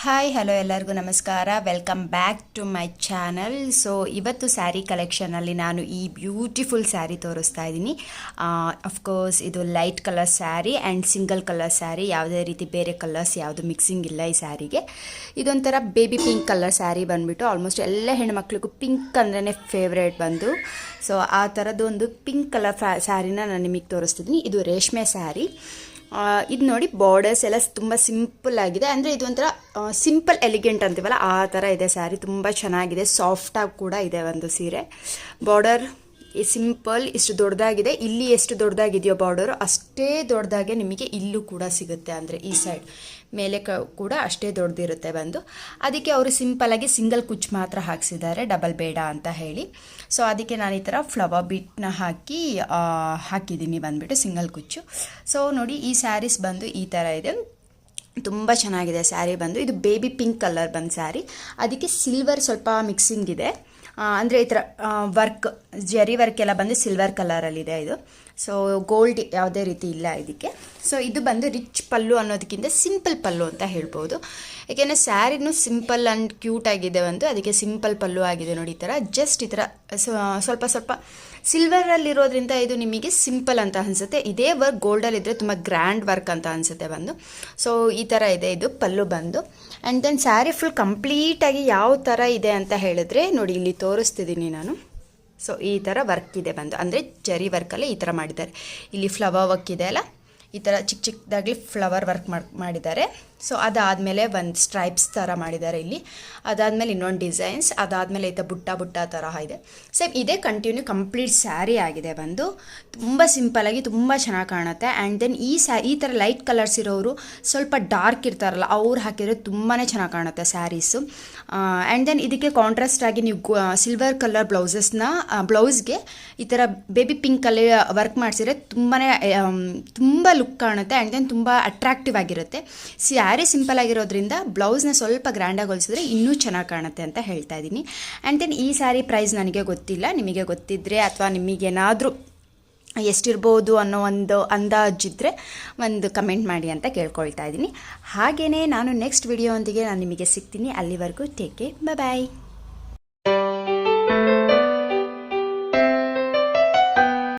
Hi hello ಎಲ್ಲರಿಗೂ ನಮಸ್ಕಾರ. Welcome back to my channel. So ಇವತ್ತು ಸ್ಯಾರಿ ಕಲೆಕ್ಷನಲ್ಲಿ ನಾನು ಈ ಬ್ಯೂಟಿಫುಲ್ ಸ್ಯಾರಿ ತೋರಿಸ್ತಾ ಇದ್ದೀನಿ. ಅಫ್ಕೋರ್ಸ್ ಇದು light colour sari and single colour sari. ಯಾವುದೇ ರೀತಿ ಬೇರೆ ಕಲರ್ಸ್ ಯಾವುದು ಮಿಕ್ಸಿಂಗ್ ಇಲ್ಲ ಈ ಸ್ಯಾರಿಗೆ. ಇದೊಂಥರ ಬೇಬಿ ಪಿಂಕ್ ಕಲರ್ ಸ್ಯಾರಿ ಬಂದುಬಿಟ್ಟು ಆಲ್ಮೋಸ್ಟ್ ಎಲ್ಲ ಹೆಣ್ಮಕ್ಳಿಗೂ ಪಿಂಕ್ ಅಂದ್ರೇ ಫೇವ್ರೇಟ್ ಬಂದು. ಸೊ ಆ ಥರದ್ದು ಒಂದು ಪಿಂಕ್ ಕಲರ್ ಸ್ಯಾರಿನ ನಾನು ನಿಮಗೆ ತೋರಿಸ್ತಿದ್ದೀನಿ. ಇದು ರೇಷ್ಮೆ ಸ್ಯಾರಿ. ಇದು ನೋಡಿ ಬಾರ್ಡರ್ಸ್ ಎಲ್ಲ ತುಂಬ ಸಿಂಪಲ್ ಆಗಿದೆ. ಅಂದರೆ ಇದು ಒಂಥರ ಸಿಂಪಲ್ ಎಲಿಗೆಂಟ್ ಅಂತೀವಲ್ಲ ಆ ಥರ ಇದೆ ಸ್ಯಾರಿ. ತುಂಬ ಚೆನ್ನಾಗಿದೆ, ಸಾಫ್ಟಾಗಿ ಕೂಡ ಇದೆ ಒಂದು ಸೀರೆ. ಬಾರ್ಡರ್ ಸಿಂಪಲ್ ಇಷ್ಟು ದೊಡ್ಡದಾಗಿದೆ. ಇಲ್ಲಿ ಎಷ್ಟು ದೊಡ್ಡದಾಗಿದೆಯೋ ಬಾರ್ಡರು ಅಷ್ಟೇ ದೊಡ್ಡದಾಗೆ ನಿಮಗೆ ಇಲ್ಲೂ ಕೂಡ ಸಿಗುತ್ತೆ. ಅಂದರೆ ಈ ಸೈಡ್ ಮೇಲೆ ಕೂಡ ಅಷ್ಟೇ ದೊಡ್ಡದಿರುತ್ತೆ ಬಂದು. ಅದಕ್ಕೆ ಅವರು ಸಿಂಪಲಾಗಿ ಸಿಂಗಲ್ ಕುಚ್ಚು ಮಾತ್ರ ಹಾಕ್ಸಿದ್ದಾರೆ, ಡಬಲ್ ಬೇಡ ಅಂತ ಹೇಳಿ. ಸೊ ಅದಕ್ಕೆ ನಾನು ಈ ಥರ ಫ್ಲವರ್ ಬಿಟ್ನ ಹಾಕಿದ್ದೀನಿ ಬಂದುಬಿಟ್ಟು ಸಿಂಗಲ್ ಕುಚ್ಚು. ಸೊ ನೋಡಿ ಈ ಸ್ಯಾರೀಸ್ ಬಂದು ಈ ಥರ ಇದೆ, ತುಂಬ ಚೆನ್ನಾಗಿದೆ ಸ್ಯಾರಿ ಬಂದು. ಇದು ಬೇಬಿ ಪಿಂಕ್ ಕಲರ್ ಬಂದು ಸ್ಯಾರಿ, ಅದಕ್ಕೆ ಸಿಲ್ವರ್ ಸ್ವಲ್ಪ ಮಿಕ್ಸಿಂಗ್ ಇದೆ. ಅಂದರೆ ಈ ಥರ ವರ್ಕ್ ಜರಿ ವರ್ಕ್ ಎಲ್ಲ ಬಂದು ಸಿಲ್ವರ್ ಕಲರಲ್ಲಿದೆ ಇದು. ಸೊ ಗೋಲ್ಡ್ ಯಾವುದೇ ರೀತಿ ಇಲ್ಲ ಇದಕ್ಕೆ. ಸೊ ಇದು ಬಂದು ರಿಚ್ ಪಲ್ಲು ಅನ್ನೋದಕ್ಕಿಂತ ಸಿಂಪಲ್ ಪಲ್ಲು ಅಂತ ಹೇಳ್ಬೋದು. ಏಕೆಂದರೆ ಸ್ಯಾರಿನೂ ಸಿಂಪಲ್ ಆ್ಯಂಡ್ ಕ್ಯೂಟ್ ಆಗಿದೆ ಒಂದು, ಅದಕ್ಕೆ ಸಿಂಪಲ್ ಪಲ್ಲು ಆಗಿದೆ ನೋಡಿ. ಈ ಥರ ಜಸ್ಟ್ ಈ ಥರ ಸ್ವಲ್ಪ ಸ್ವಲ್ಪ ಸಿಲ್ವರಲ್ಲಿರೋದ್ರಿಂದ ಇದು ನಿಮಗೆ ಸಿಂಪಲ್ ಅಂತ ಅನಿಸುತ್ತೆ. ಇದೇ ವರ್ಕ್ ಗೋಲ್ಡಲ್ಲಿದ್ದರೆ ತುಂಬ ಗ್ರ್ಯಾಂಡ್ ವರ್ಕ್ ಅಂತ ಅನಿಸುತ್ತೆ ಬಂದು. ಸೊ ಈ ಥರ ಇದೆ ಇದು ಪಲ್ಲು ಬಂದು. ಆ್ಯಂಡ್ ದೆನ್ ಸ್ಯಾರಿ ಫುಲ್ ಕಂಪ್ಲೀಟಾಗಿ ಯಾವ ಥರ ಇದೆ ಅಂತ ಹೇಳಿದ್ರೆ ನೋಡಿ, ಇಲ್ಲಿ ತೋರಿಸ್ತಿದ್ದೀನಿ ನಾನು. ಸೊ ಈ ಥರ ವರ್ಕ್ ಇದೆ ಬಂದು, ಅಂದರೆ ಜರಿ ವರ್ಕಲ್ಲಿ ಈ ಥರ ಮಾಡಿದ್ದಾರೆ. ಇಲ್ಲಿ ಫ್ಲವರ್ ವರ್ಕ್ ಇದೆ ಅಲ್ಲ, ಈ ಥರ ಚಿಕ್ಕ ಚಿಕ್ಕದಾಗಿ ಫ್ಲವರ್ ವರ್ಕ್ ಮಾಡಿದ್ದಾರೆ. ಸೊ ಅದಾದಮೇಲೆ ಒಂದು ಸ್ಟ್ರೈಪ್ಸ್ ಥರ ಮಾಡಿದ್ದಾರೆ ಇಲ್ಲಿ. ಅದಾದಮೇಲೆ ಇನ್ನೊಂದು ಡಿಸೈನ್ಸ್, ಅದಾದಮೇಲೆ ಈ ಥರ ಬುಟ್ಟ ಥರ ಇದೆ. ಸೇಮ್ ಇದೇ ಕಂಟಿನ್ಯೂ ಕಂಪ್ಲೀಟ್ ಸ್ಯಾರಿ ಆಗಿದೆ ಬಂದು. ತುಂಬ ಸಿಂಪಲಾಗಿ ತುಂಬ ಚೆನ್ನಾಗಿ ಕಾಣುತ್ತೆ. ಆ್ಯಂಡ್ ದೆನ್ ಈ ಥರ ಲೈಟ್ ಕಲರ್ಸ್ ಇರೋರು ಸ್ವಲ್ಪ ಡಾರ್ಕ್ ಇರ್ತಾರಲ್ಲ, ಅವ್ರು ಹಾಕಿದ್ರೆ ತುಂಬಾ ಚೆನ್ನಾಗಿ ಕಾಣುತ್ತೆ ಸ್ಯಾರೀಸು. ಆ್ಯಂಡ್ ದೆನ್ ಇದಕ್ಕೆ ಕಾಂಟ್ರಾಸ್ಟ್ ಆಗಿ ನೀವು ಸಿಲ್ವರ್ ಕಲರ್ ಬ್ಲೌಸ್ಗೆ ಈ ಥರ ಬೇಬಿ ಪಿಂಕಲ್ಲಿ ವರ್ಕ್ ಮಾಡಿಸಿದ್ರೆ ತುಂಬ ಲುಕ್ ಕಾಣುತ್ತೆ. ಆ್ಯಂಡ್ ದೆನ್ ತುಂಬ ಅಟ್ರಾಕ್ಟಿವ್ ಆಗಿರುತ್ತೆ. ಸ್ಯಾರಿ ಸಿಂಪಲ್ ಆಗಿರೋದ್ರಿಂದ ಬ್ಲೌಸ್ನ ಸ್ವಲ್ಪ ಗ್ರ್ಯಾಂಡಾಗಿ ಹೊಲಿಸಿದ್ರೆ ಇನ್ನೂ ಚೆನ್ನಾಗಿ ಕಾಣುತ್ತೆ ಅಂತ ಹೇಳ್ತಾ ಇದ್ದೀನಿ. ಆ್ಯಂಡ್ ದೆನ್ ಈ ಸ್ಯಾರಿ ಪ್ರೈಸ್ ನನಗೆ ಗೊತ್ತಿಲ್ಲ, ನಿಮಗೆ ಗೊತ್ತಿದ್ದರೆ ಅಥವಾ ನಿಮಗೇನಾದರೂ ಎಷ್ಟಿರ್ಬೋದು ಅನ್ನೋ ಒಂದು ಅಂದಾಜಿದ್ರೆ ಒಂದು ಕಮೆಂಟ್ ಮಾಡಿ ಅಂತ ಕೇಳ್ಕೊಳ್ತಾ ಇದ್ದೀನಿ. ಹಾಗೆಯೇ ನಾನು ನೆಕ್ಸ್ಟ್ ವಿಡಿಯೋ ಒಂದಿಗೆ ನಾನು ನಿಮಗೆ ಸಿಗ್ತೀನಿ. ಅಲ್ಲಿವರೆಗೂ ಟೇಕ್ ಕೇರ್, ಬಾಯ್.